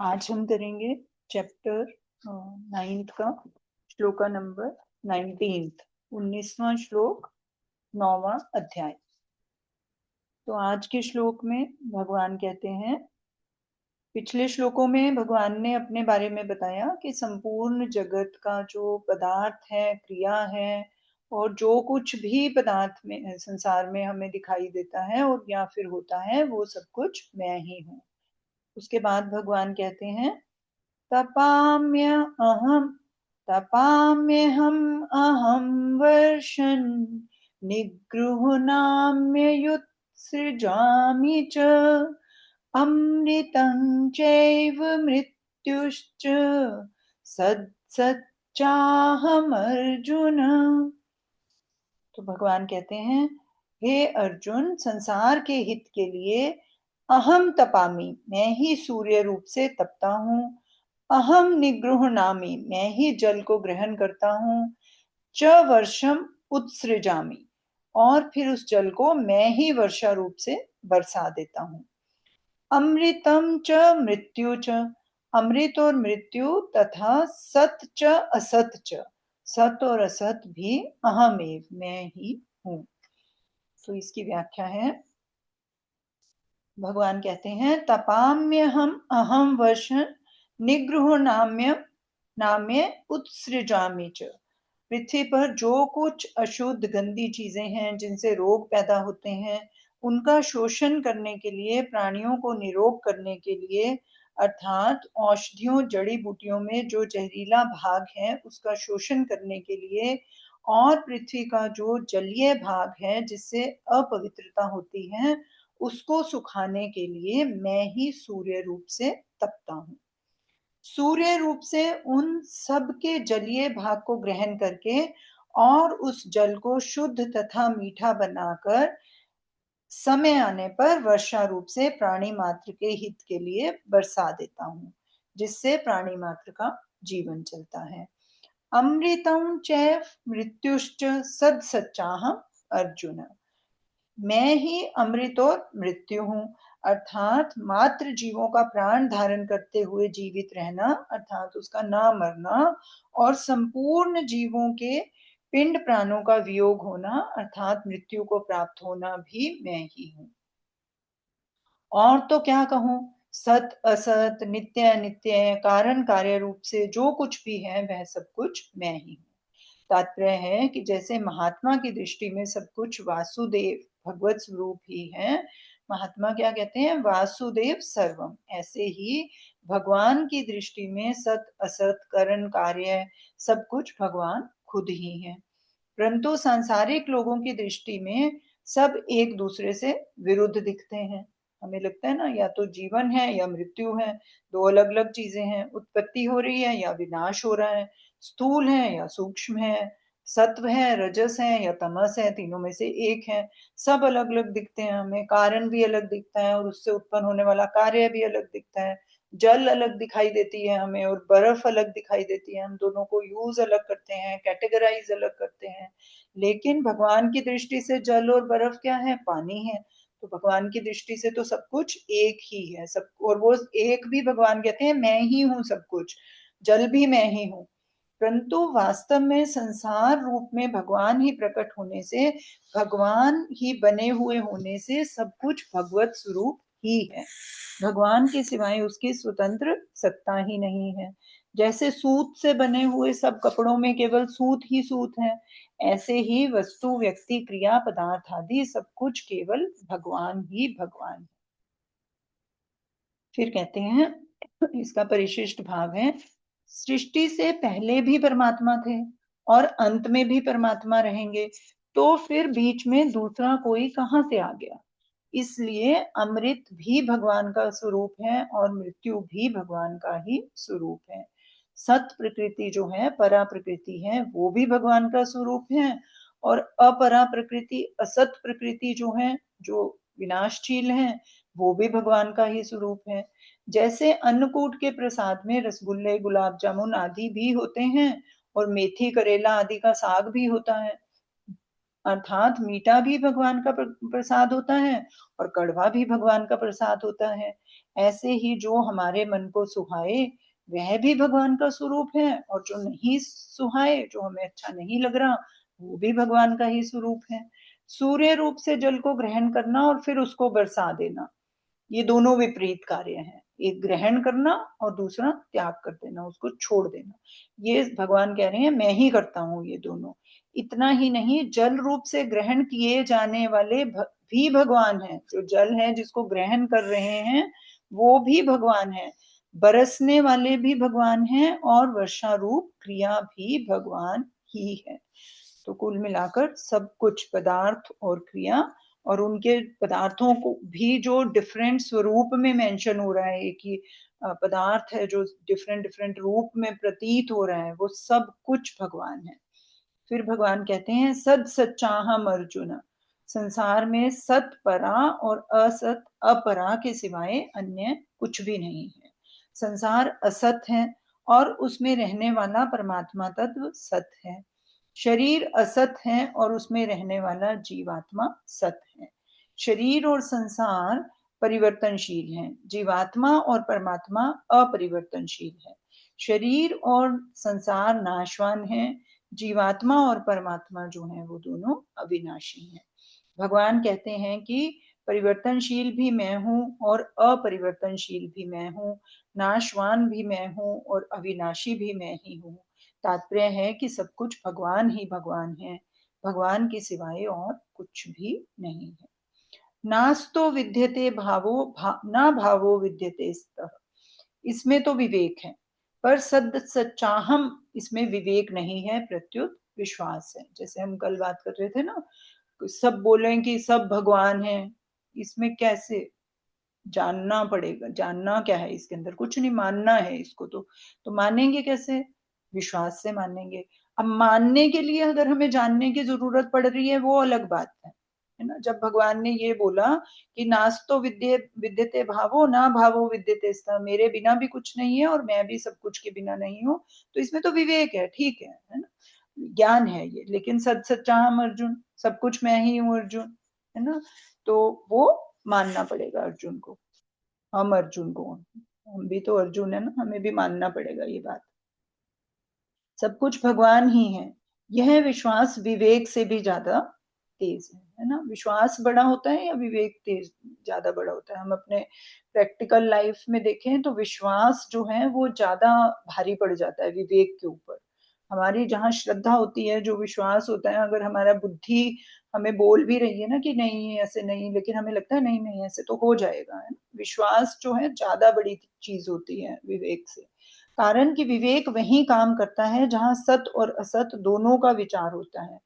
आज हम करेंगे चैप्टर 9th का श्लोका नंबर 19th 19वां श्लोक 9वां अध्याय। तो आज के श्लोक में भगवान कहते हैं, पिछले श्लोकों में भगवान ने अपने बारे में बताया कि संपूर्ण जगत का जो पदार्थ है, क्रिया है और जो कुछ भी पदार्थ में संसार में हमें दिखाई देता है और या फिर होता है, वो सब कुछ मैं ही हूँ। उसके बाद भगवान कहते हैं, तपाम्य अहम तपाम्यहम अहम वर्षन् निगृह्णाम्ययुत्सृजामि च अमृतं चैव मृत्युश्च सच्चाहम अर्जुन। तो भगवान कहते हैं, हे अर्जुन, संसार के हित के लिए अहम तपामि, मैं ही सूर्य रूप से तपता हूँ। अहम निगृह्णामि, मैं ही जल को ग्रहण करता हूँ। च वर्षम उत्सृजामि, और फिर उस जल को मैं ही वर्षा रूप से बरसा देता हूँ। अमृतम च मृत्यु च, अमृत और मृत्यु तथा सत च असत च, सत और असत भी अहमेव, मैं ही हूँ। तो इसकी व्याख्या है, भगवान कहते हैं, तपाम्य हम अहम वर्ष निगृह्णाम्य नाम्य उत्सृजामि च। पृथ्वी पर जो कुछ अशुद्ध गंदी चीजें हैं जिनसे रोग पैदा होते हैं, उनका शोषण करने के लिए, प्राणियों को निरोग करने के लिए, अर्थात औषधियों जड़ी बूटियों में जो जहरीला भाग है उसका शोषण करने के लिए, और पृथ्वी का जो जलीय भाग है जिससे अपवित्रता होती है, उसको सुखाने के लिए मैं ही सूर्य रूप से तपता हूँ। सूर्य रूप से उन सब के जलीय भाग को ग्रहण करके और उस जल को शुद्ध तथा मीठा बनाकर समय आने पर वर्षा रूप से प्राणी मात्र के हित के लिए बरसा देता हूँ, जिससे प्राणी मात्र का जीवन चलता है। अमृतम चैव मृत्युश्च सद सच्चाहम अर्जुन, मैं ही अमृत और मृत्यु हूँ, अर्थात मात्र जीवों का प्राण धारण करते हुए जीवित रहना, अर्थात उसका ना मरना, और संपूर्ण जीवों के पिंड प्राणों का वियोग होना, अर्थात मृत्यु को प्राप्त होना भी मैं ही हूँ। और तो क्या कहूँ, सत असत नित्य अनित्य कारण कार्य रूप से जो कुछ भी है वह सब कुछ मैं ही हूँ। तात्पर्य है कि जैसे महात्मा की दृष्टि में सब कुछ वासुदेव भगवत स्वरूप ही है, महात्मा क्या कहते हैं, वासुदेव सर्वम, ऐसे ही भगवान की दृष्टि में सत असत करण कार्य सब कुछ भगवान खुद ही है। परंतु सांसारिक लोगों की दृष्टि में सब एक दूसरे से विरुद्ध दिखते हैं। हमें लगता है ना, या तो जीवन है या मृत्यु है, दो अलग अलग चीजें हैं, उत्पत्ति हो रही है या विनाश हो रहा है, स्थूल है या सूक्ष्म है, सत्व है रजस है या तमस है, तीनों में से एक है। सब अलग अलग दिखते हैं हमें, कारण भी अलग दिखता है और उससे उत्पन्न होने वाला कार्य भी अलग दिखता है। जल अलग दिखाई देती है हमें और बर्फ अलग दिखाई देती है, हम दोनों को यूज अलग करते हैं, कैटेगराइज अलग करते हैं। लेकिन भगवान की दृष्टि से जल और बर्फ क्या है, पानी है। तो भगवान की दृष्टि से तो सब कुछ एक ही है, सब, और वो एक भी भगवान कहते हैं मैं ही हूँ सब कुछ, जल भी मैं ही हूँ। परंतु वास्तव में संसार रूप में भगवान ही प्रकट होने से, भगवान ही बने हुए होने से सब कुछ भगवत स्वरूप ही है। भगवान के सिवाय उसकी स्वतंत्र सत्ता ही नहीं है। जैसे सूत से बने हुए सब कपड़ों में केवल सूत ही सूत है, ऐसे ही वस्तु व्यक्ति क्रिया पदार्थ आदि सब कुछ केवल भगवान ही भगवान। फिर कहते हैं, इसका परिशिष्ट भाव है, सृष्टि से पहले भी परमात्मा थे और अंत में भी परमात्मा रहेंगे, तो फिर बीच में दूसरा कोई कहां से आ गया। इसलिए अमृत भी भगवान का स्वरूप है और मृत्यु भी भगवान का ही स्वरूप है। सत प्रकृति जो है, परा प्रकृति है, वो भी भगवान का स्वरूप है, और अपरा प्रकृति असत प्रकृति जो है, जो विनाशशील है, वो भी भगवान का ही स्वरूप है। जैसे अन्नकूट के प्रसाद में रसगुल्ले गुलाब जामुन आदि भी होते हैं और मेथी करेला आदि का साग भी होता है, अर्थात मीठा भी भगवान का प्रसाद होता है और कड़वा भी भगवान का प्रसाद होता है। ऐसे ही जो हमारे मन को सुहाए वह भी भगवान का स्वरूप है, और जो नहीं सुहाए, जो हमें अच्छा नहीं लग रहा, वो भी भगवान का ही स्वरूप है। सूर्य रूप से जल को ग्रहण करना और फिर उसको बरसा देना, ये दोनों विपरीत कार्य हैं। एक ग्रहण करना और दूसरा त्याग कर देना, उसको छोड़ देना। ये भगवान कह रहे हैं मैं ही करता हूं ये दोनों। इतना ही नहीं, जल रूप से ग्रहण किए जाने वाले भी भगवान हैं। जो जल है जिसको ग्रहण कर रहे हैं वो भी भगवान है, बरसने वाले भी भगवान हैं, और वर्षा रूप क्रिया भी भगवान ही है। तो कुल मिलाकर सब कुछ, पदार्थ और क्रिया, और उनके पदार्थों को भी जो डिफरेंट स्वरूप में मेंशन हो रहा है कि पदार्थ है जो डिफरेंट डिफरेंट रूप में प्रतीत हो रहा है, वो सब कुछ भगवान है। फिर भगवान कहते हैं सद सच्चाहम अर्जुन, संसार में सत परा और असत अपरा के सिवाय अन्य कुछ भी नहीं है। संसार असत है और उसमें रहने वाला परमात्मा तत्व सत है। शरीर असत है और उसमें रहने वाला जीवात्मा सत है। शरीर और संसार परिवर्तनशील हैं, जीवात्मा और परमात्मा अपरिवर्तनशील है। शरीर और संसार नाशवान है, जीवात्मा और परमात्मा जो है वो दोनों अविनाशी हैं। भगवान कहते हैं कि परिवर्तनशील भी मैं हूं और अपरिवर्तनशील भी मैं हूं, नाशवान भी मैं हूं और अविनाशी भी मैं ही हूं। तात्पर्य है कि सब कुछ भगवान ही भगवान है, भगवान के सिवाय और कुछ भी नहीं है। नास्तो विद्यते भावो ना भावो विद्यते स्तः, इसमें तो विवेक है, पर सद सच्चाहम इसमें विवेक नहीं है, प्रत्युत विश्वास है। जैसे हम कल बात कर रहे थे ना, सब बोले कि सब भगवान है, इसमें कैसे जानना पड़ेगा? जानना क्या है इसके अंदर? कुछ नहीं, मानना है इसको। तो मानेंगे कैसे? विश्वास से मानेंगे। अब मानने के लिए अगर हमें जानने की जरूरत पड़ रही है वो अलग बात है ना। जब भगवान ने ये बोला कि नास्तो विद्यते भावो ना भावो विद्यते स्तः, मेरे बिना भी कुछ नहीं है और मैं भी सब कुछ के बिना नहीं हूँ, तो इसमें तो विवेक है, ठीक है ना, ज्ञान है ये। लेकिन सच सच्चा हम अर्जुन, सब कुछ मैं ही हूँ अर्जुन, है ना। तो वो मानना पड़ेगा अर्जुन को, हम अर्जुन को, हम भी तो अर्जुन है ना, हमें भी मानना पड़ेगा ये बात। सब कुछ भगवान ही है, यह विश्वास विवेक से भी ज्यादा तेज है ना। विश्वास बड़ा होता है या विवेक तेज ज्यादा बड़ा होता है? हम अपने प्रैक्टिकल लाइफ में देखें तो विश्वास जो है वो ज्यादा भारी पड़ जाता है विवेक के ऊपर। हमारी जहाँ श्रद्धा होती है, जो विश्वास होता है, अगर हमारा बुद्धि हमें बोल भी रही है ना कि नहीं ऐसे नहीं, लेकिन हमें लगता है नहीं नहीं ऐसे तो हो जाएगा, है ना। विश्वास जो है ज्यादा बड़ी चीज होती है विवेक से। कारण कि विवेक वही काम करता है जहां सत और असत दोनों का विचार होता है।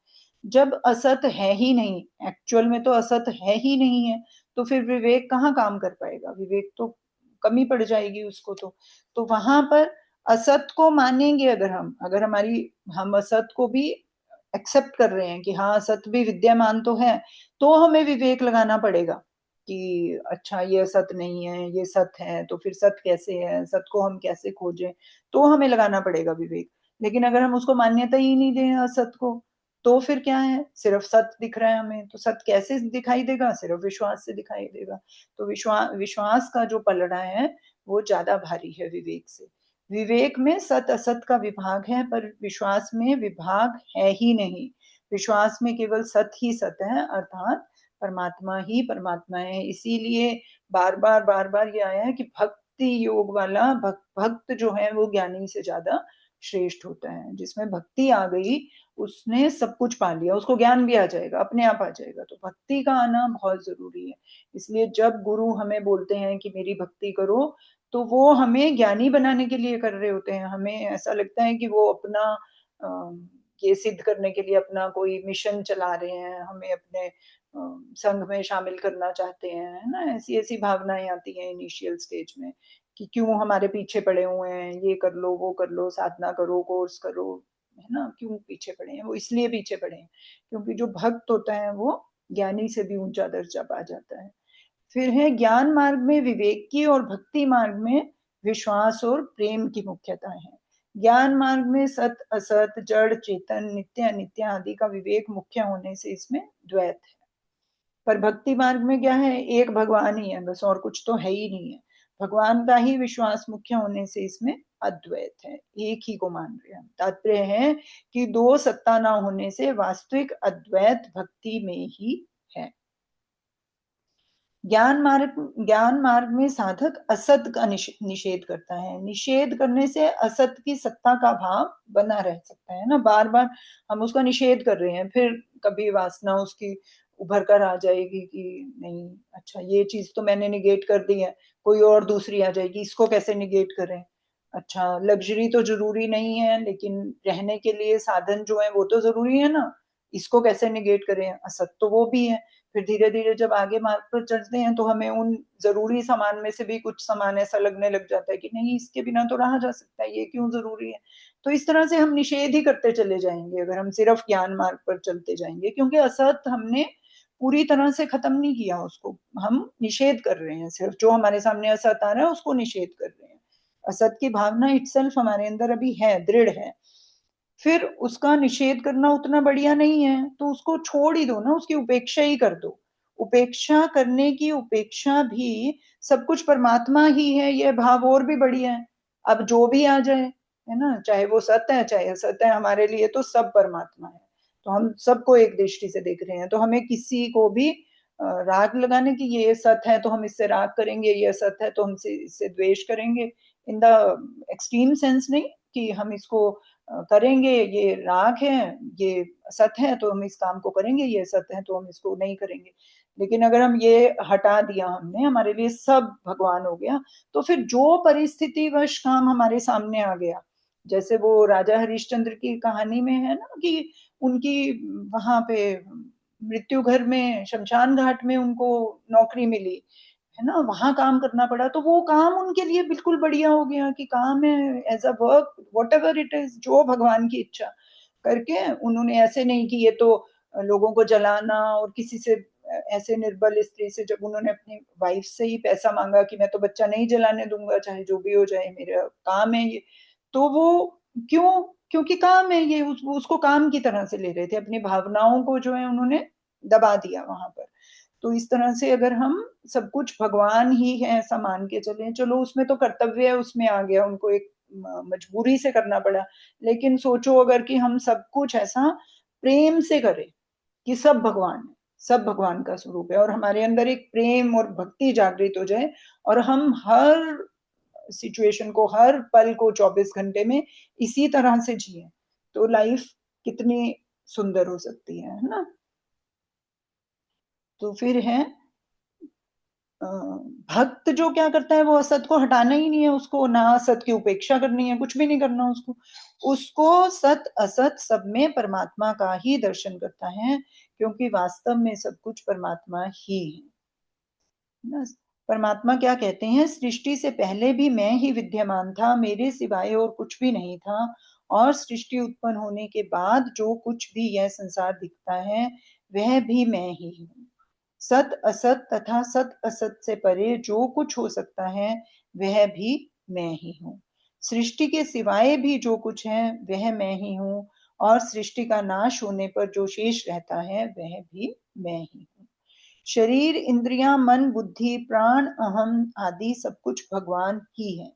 जब असत है ही नहीं, एक्चुअल में तो असत है ही नहीं है, तो फिर विवेक कहाँ काम कर पाएगा? विवेक तो कमी पड़ जाएगी उसको। तो वहां पर असत को मानेंगे अगर हम, अगर हम असत को भी एक्सेप्ट कर रहे हैं कि हाँ असत भी विद्यमान तो है, तो हमें विवेक लगाना पड़ेगा कि अच्छा ये सत नहीं है, ये सत है, तो फिर सत कैसे है, सत को हम कैसे खोजें, तो हमें लगाना पड़ेगा विवेक। लेकिन अगर हम उसको मान्यता ही नहीं दें असत को, तो फिर क्या है, सिर्फ सत दिख रहा है हमें, तो सत कैसे दिखाई देगा? सिर्फ विश्वास से दिखाई देगा। तो विश्वास का जो पलड़ा है वो ज्यादा भारी है विवेक से। विवेक में सत असत का विभाग है, पर विश्वास में विभाग है ही नहीं। विश्वास में केवल सत ही सत है, अर्थात परमात्मा ही परमात्मा है। इसीलिए बार बार ये आया है कि भक्ति योग वाला भक्त जो है वो ज्ञानी से ज्यादा श्रेष्ठ होता है। जिसमें भक्ति आ गई उसने सब कुछ पा लिया, उसको ज्ञान भी आ जाएगा, अपने आप आ जाएगा। तो भक्ति का आना बहुत जरूरी है। इसलिए जब गुरु हमें बोलते हैं कि मेरी भक्ति करो, तो वो हमें ज्ञानी बनाने के लिए कर रहे होते हैं। हमें ऐसा लगता है कि वो अपना ये सिद्ध करने के लिए अपना कोई मिशन चला रहे हैं, हमें अपने संघ में शामिल करना चाहते हैं, है ना। ऐसी ऐसी भावनाएं आती हैं इनिशियल स्टेज में कि क्यों हमारे पीछे पड़े हुए हैं, ये कर लो वो कर लो, साधना करो, कोर्स करो, है ना। क्यों पीछे पड़े हैं? वो इसलिए पीछे पड़े हैं क्योंकि जो भक्त होता है वो ज्ञानी से भी ऊंचा दर्जा पा जाता है। फिर है ज्ञान मार्ग में विवेक की और भक्ति मार्ग में विश्वास और प्रेम की मुख्यता है। ज्ञान मार्ग में सत असत, जड़ चेतन, नित्य अनित्य आदि का विवेक मुख्य होने से इसमें द्वैत है। पर भक्ति मार्ग में क्या है, एक भगवान ही है बस, और कुछ तो है ही नहीं है। भगवान का ही विश्वास मुख्य होने से इसमें अद्वैत है, एक ही को मान रहे हैं। तात्पर्य है कि दो सत्ता ना होने से वास्तविक अद्वैत भक्ति में ही है। ज्ञान मार्ग में साधक असत का निषेध करता है। निषेध करने से असत की सत्ता का भाव बना रह सकता है ना, बार बार हम उसका निषेध कर रहे हैं, फिर कभी वासना उसकी उभर कर आ जाएगी कि नहीं, अच्छा ये चीज तो मैंने निगेट कर दी है, कोई और दूसरी आ जाएगी, इसको कैसे निगेट करें। अच्छा लग्जरी तो जरूरी नहीं है, लेकिन रहने के लिए साधन जो है वो तो जरूरी है ना, इसको कैसे निगेट करें, असत तो वो भी है। फिर धीरे धीरे जब आगे मार्ग पर चढ़ते हैं तो हमें उन जरूरी सामान में से भी कुछ सामान ऐसा लगने लग जाता है कि नहीं, इसके बिना तो रहा जा सकता है, ये क्यों जरूरी है। तो इस तरह से हम निषेध ही करते चले जाएंगे अगर हम सिर्फ ज्ञान मार्ग पर चलते जाएंगे, क्योंकि असत हमने पूरी तरह से खत्म नहीं किया उसको, हम निषेध कर रहे हैं, सिर्फ जो हमारे सामने असत आ रहा है उसको निषेध कर रहे हैं। असत की भावना इटसेल्फ हमारे अंदर अभी है, दृढ़ है। फिर उसका निषेध करना उतना बढ़िया नहीं है, तो उसको छोड़ ही दो ना, उसकी उपेक्षा ही कर दो। उपेक्षा करने की उपेक्षा भी सब कुछ परमात्मा ही है, यह भाव और भी बढ़िया है। अब जो भी आ जाए, है ना, चाहे वो सत्य है चाहे असत्य है, हमारे लिए तो सब परमात्मा है। तो हम सबको एक दृष्टि से देख रहे हैं, तो हमें किसी को भी राग लगाने की, ये सत्य है तो हम इससे राग करेंगे, ये असत्य है तो हम इससे द्वेष करेंगे, इन द एक्सट्रीम सेंस नहीं कि हम इसको करेंगे, ये राग है, ये सत्य है तो हम इस काम को करेंगे, ये सत्य है तो हम इसको नहीं करेंगे। लेकिन अगर हम ये हटा दिया हमने, हमारे लिए सब भगवान हो गया, तो फिर जो परिस्थिति वश काम हमारे सामने आ गया, जैसे वो राजा हरिश्चंद्र की कहानी में है ना कि उनकी वहां पे मृत्यु घर में, शमशान घाट में उनको नौकरी मिली, है ना, वहां काम करना पड़ा, तो वो काम उनके लिए बिल्कुल बढ़िया हो गया कि काम है, as a work whatever it is, जो भगवान की इच्छा करके उन्होंने, ऐसे नहीं कि ये तो लोगों को जलाना, और किसी से ऐसे निर्बल स्त्री से जब उन्होंने अपनी वाइफ से ही पैसा मांगा कि मैं तो बच्चा नहीं जलाने दूंगा चाहे जो भी हो जाए, मेरा काम है ये, तो वो क्यों, क्योंकि काम है ये, उसको काम की तरह से ले रहे थे, अपनी भावनाओं को जो है उन्होंने दबा दिया वहां पर। तो इस तरह से अगर हम सब कुछ भगवान ही है ऐसा मान के चले, चलो उसमें तो कर्तव्य है, उसमें आ गया, उनको एक मजबूरी से करना पड़ा, लेकिन सोचो अगर कि हम सब कुछ ऐसा प्रेम से करें कि सब भगवान है, सब भगवान का स्वरूप है, और हमारे अंदर एक प्रेम और भक्ति जागृत हो जाए, और हम हर सिचुएशन को, हर पल को 24 घंटे में इसी तरह से जिए, तो लाइफ कितनी सुंदर हो सकती है ना। तो फिर है भक्त जो क्या करता है, वो असत को हटाना ही नहीं है, उसको ना असत की उपेक्षा करनी है, कुछ भी नहीं करना उसको, उसको सत असत सब में परमात्मा का ही दर्शन करता है, क्योंकि वास्तव में सब कुछ परमात्मा ही है ना। परमात्मा क्या कहते हैं, सृष्टि से पहले भी मैं ही विद्यमान था, मेरे सिवाय और कुछ भी नहीं था, और सृष्टि उत्पन्न होने के बाद जो कुछ भी यह संसार दिखता है वह भी मैं ही हूँ। सत असत तथा सत असत से परे जो कुछ हो सकता है वह भी मैं ही हूँ। सृष्टि के सिवाय भी जो कुछ है वह मैं ही हूँ, और सृष्टि का नाश होने पर जो शेष रहता है वह भी मैं ही हूँ। शरीर इंद्रियां मन बुद्धि प्राण अहम आदि सब कुछ भगवान ही है।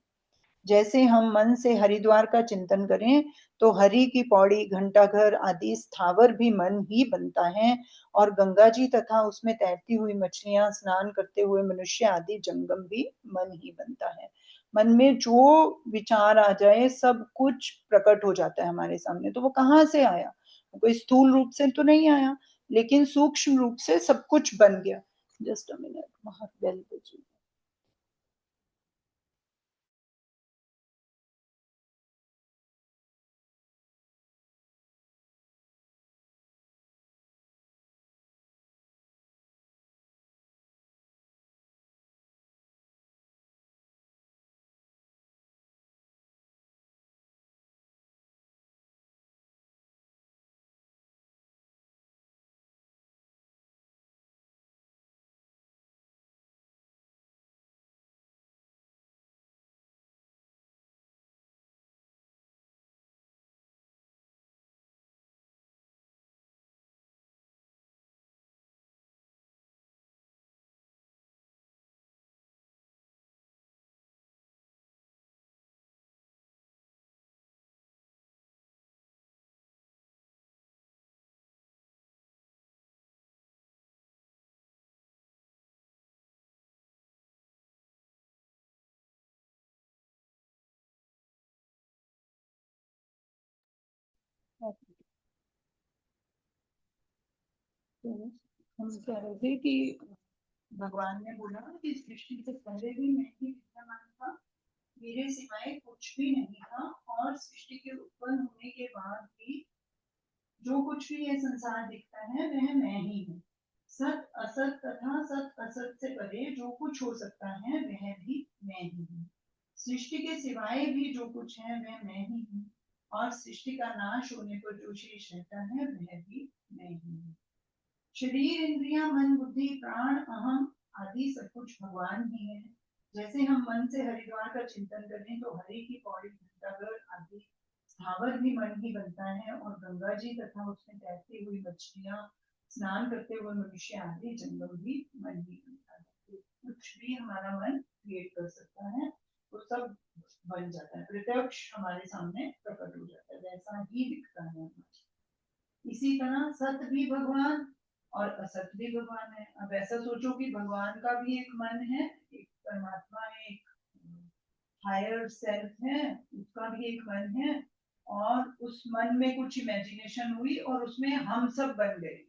जैसे हम मन से हरिद्वार का चिंतन करें तो हरि की पौड़ी, घंटाघर आदि स्थावर भी मन ही बनता है, और गंगा जी तथा उसमें तैरती हुई मछलियां, स्नान करते हुए मनुष्य आदि जंगम भी मन ही बनता है। मन में जो विचार आ जाए सब कुछ प्रकट हो जाता है हमारे सामने, तो वो कहाँ से आया, कोई स्थूल रूप से तो नहीं आया, लेकिन सूक्ष्म रूप से सब कुछ बन गया। जस्ट अ मिनट, बहुत बेल बजी। तो हम कह रहे थे कि भगवान ने बोला कि सृष्टि से पहले भी मैं ही विद्यमान था, मेरे सिवाय कुछ भी नहीं था, और सृष्टि के उत्पन्न होने के बाद भी जो कुछ भी ये संसार दिखता है वह मैं ही हूँ। सत असत तथा सत असत से परे जो कुछ हो सकता है वह भी मैं ही हूँ। सृष्टि के सिवाय भी जो कुछ है वह मैं ही हूँ, और सृष्टि का नाश होने पर जो शेष रहता है वह भी मैं ही हूँ। शरीर, इंद्रियां, मन, बुद्धि, प्राण, अहम आदि सब कुछ भगवान ही है। जैसे हम मन से हरिद्वार का चिंतन करें तो हरि की पौड़ी, घंटाघर आदि स्थावर भी मन ही बनता है, और गंगा जी तथा उसमें तैरती हुई मछलियां, स्नान करते हुए मनुष्य आदि जंगम भी मन ही बनता है। तो कुछ भी हमारा मन क्रिएट कर सकता है, तो सब बन जाता है, प्रत्यक्ष हमारे सामने प्रकट हो जाता है, वैसा ही दिखता है हमारा। इसी तरह सत भी भगवान और असत भी भगवान है। अब ऐसा सोचो कि भगवान का भी एक मन है, एक परमात्मा है, एक हायर सेल्फ है, उसका भी एक मन है, और उस मन में कुछ इमेजिनेशन हुई और उसमें हम सब बन गए।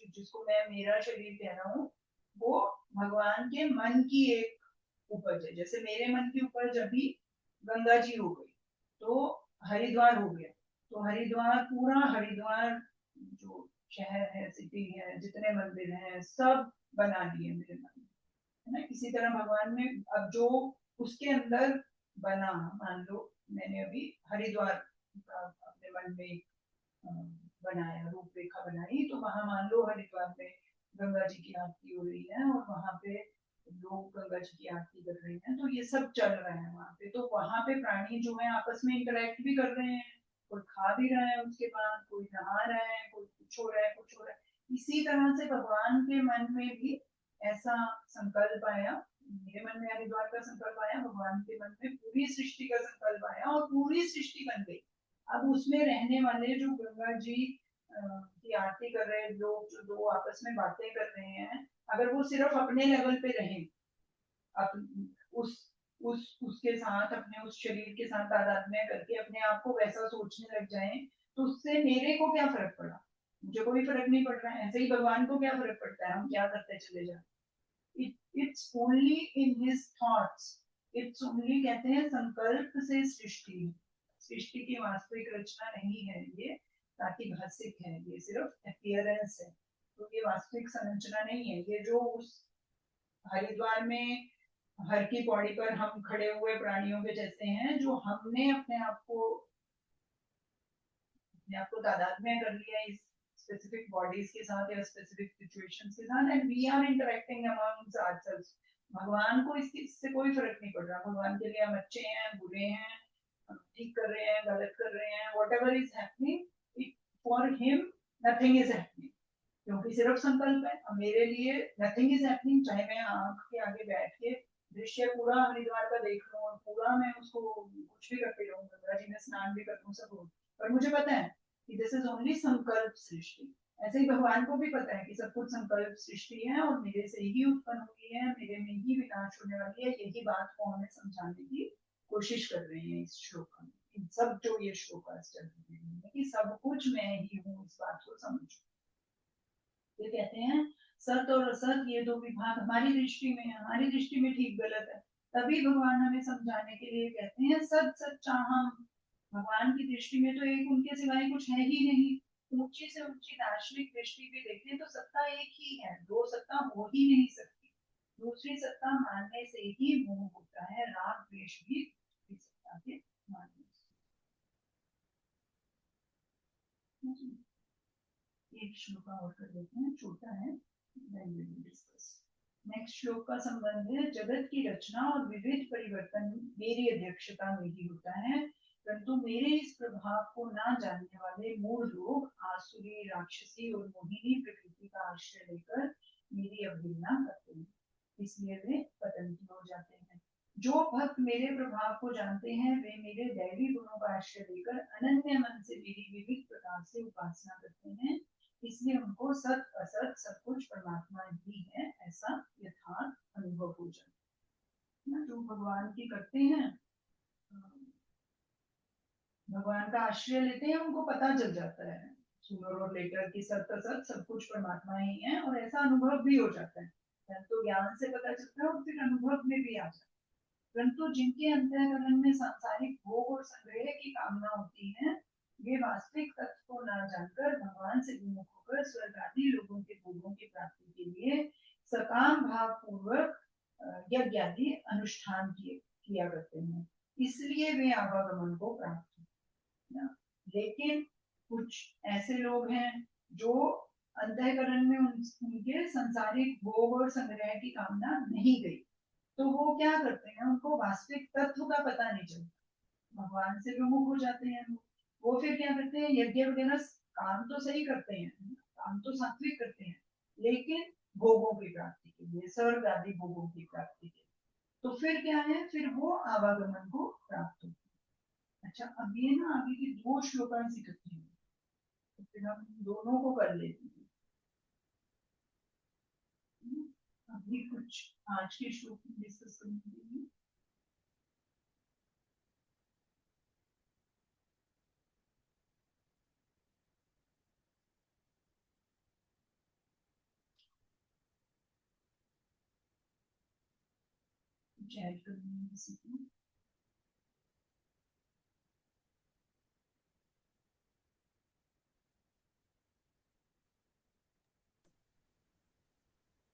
जिसको मैं मेरा शरीर कह रहा हूँ, वो भगवान के मन की एक उपज है। जैसे मेरे मन की उपज अभी गंगा जी हो गई, तो हरिद्वार हो गया, तो हरिद्वार, पूरा हरिद्वार जो शहर है, सिटी है, जितने मंदिर हैं, सब बना दिए मेरे मन में, है ना। इसी तरह भगवान ने अब जो उसके अंदर बना, मान लो मैंने अभी हरिद्वार का अपने मन में बनाया, रूपरेखा बनाई, तो वहां मान लो हरिद्वार में गंगा जी की आरती हो रही है, और वहां पे लोग गंगा जी की आरती कर रहे हैं, तो ये सब चल रहा है वहां पे। तो वहां पे प्राणी जो है आपस में इंटरेक्ट भी कर रहे हैं, कोई खा भी रहा है, उसके बाद कोई नहा रहा है, कोई कुछ हो रहा है, कुछ हो रहा है। इसी तरह से भगवान के मन में भी ऐसा संकल्प आया, मेरे मन में हरिद्वार का संकल्प आया, भगवान के मन में पूरी सृष्टि का संकल्प आया, और पूरी सृष्टि बन गई। अब उसमें रहने वाले जो गंगा जी की आरती कर रहे लोग, जो दो आपस में बातें कर रहे हैं, अगर वो सिर्फ अपने लेवल पे रहे, उस उसके साथ, अपने उस शरीर के साथ तादात्म्य करके अपने आप को वैसा सोचने लग जाए, तो उससे मेरे को क्या फर्क पड़ा? मुझे कोई फर्क नहीं पड़ रहा है। ऐसे ही भगवान को क्या फर्क पड़ता है हम क्या करते चले जाए। It's only in his thoughts, it's only, कहते हैं संकल्प से सृष्टि, सृष्टि की वास्तविक रचना नहीं है ये, ताकि भाषिक है, ये सिर्फ अपीयरेंस है। तो ये वास्तविक संरचना नहीं है। ये जो उस हरिद्वार में हर की पौड़ी पर हम खड़े हुए प्राणियों के जैसे हैं, जो हमने अपने आप को तादाद में कर लिया इस स्पेसिफिक बॉडीज के साथ या स्पेसिफिक सिचुएशंस के साथ, and we are interacting amongst ourselves. भगवान को इससे कोई फर्क नहीं पड़ रहा। भगवान के लिए हम अच्छे हैं, बुरे हैं, ठीक कर रहे हैं, गलत कर रहे हैं, whatever is happening, for him nothing is happening, क्योंकि सिर्फ संकल्प है। अब मेरे लिए नथिंग इज हैपनिंग, चाहे मैं आंख के आगे बैठ के दृश्य पूरा हरिद्वार का देख लूं, और पूरा मैं उसको कुछ भी करते रहूं, गंगा जी में स्नान भी कर लूं, सब हो, पर मुझे पता है कि दिस इज ओनली संकल्प सृष्टि। ऐसे ही भगवान को भी पता है कि सब कुछ संकल्प सृष्टि है, और मेरे से ही उत्पन्न हुई है, मेरे में ही विनाश होने वाली है। यही बात को हमें समझाने की कोशिश कर रहे हैं इस श्लोक में। इन सब जो ये श्लोक चल रहे हैं कि सब कुछ मैं ही हूँ, इस बात को समझो। ये कहते हैं सत और असत ये दो विभाग हमारी दृष्टि में, हमारी दृष्टि में ठीक गलत है, तभी भगवान हमें समझाने के लिए कहते हैं सत सच्चा हम। भगवान की दृष्टि में तो एक उनके सिवाय कुछ है ही नहीं। ऊंची से ऊंची दार्शनिक दृष्टि भी देखें तो सत्ता एक ही है, दो सत्ता हो ही नहीं सकती। दूसरी सत्ता मानने से ही मोह होता है, राग द्वेष भी सत्ता के मानने से। एक श्लोक और कर देते हैं, छोटा है, नेक्स्ट श्लोक का संबंध है जगत की रचना और विविध परिवर्तन मेरी अध्यक्षता में ही होता है, परंतु मेरे इस प्रभाव को ना जानने वाले मूल लोग आसुरी, राक्षसी और मोहिनी प्रकृति का आश्रय लेकर मेरी अवहेलना करते हैं, इसलिए वे पतन की हो जाते हैं। जो भक्त मेरे प्रभाव को जानते हैं वे मेरे दैवी गुणों का आश्रय लेकर अनन्य मन से मेरी विविध प्रकार से उपासना करते हैं, इसलिए उनको सत असत सब कुछ परमात्मा ही है ऐसा यथार्थ अनुभव हो जाए। जो भगवान की करते हैं भगवान का आश्रय लेते हैं उनको पता चल जाता है सूनर और लेकर कि सत सब कुछ परमात्मा ही है, और ऐसा अनुभव भी हो जाता है। तो ज्ञान से पता चलता है और फिर अनुभव में भी आ जाता है। परंतु जिनके अंतःकरण में सांसारिक भोग और संग्रह की कामना होती है, वे वास्तविक तत्व को न जानकर भगवान से विमुख होकर स्वर्ग आदि लोगों के भोगों की प्राप्ति के लिए सकाम भाव पूर्वक यज्ञ आदि अनुष्ठान किया करते हैं, इसलिए वे आवागमन को प्राप्त होते हैं। लेकिन कुछ ऐसे लोग हैं जो अंतःकरण में उनके संसारिक भोग और संग्रह की कामना नहीं गई, तो वो क्या करते हैं, उनको वास्तविक तत्व का पता नहीं चलता, भगवान से विमुख हो जाते हैं। वो फिर क्या करते हैं, यज्ञ वगैरह काम तो सही करते हैं, काम तो सात्विक करते हैं, लेकिन भोगों की प्राप्ति के लिए, स्वर्ग आदि भोगों की प्राप्ति के लिए, तो फिर क्या है, फिर वो आवागमन को प्राप्त होते हैं। अच्छा, अब ये ना आगे की दो श्लोकां इकट्ठी हैं, तो फिर हम दोनों को कर लेते हैं। अभी कुछ आज के श्लोक में डिस्कस करने के लिए कुछ ऐड करने किसी को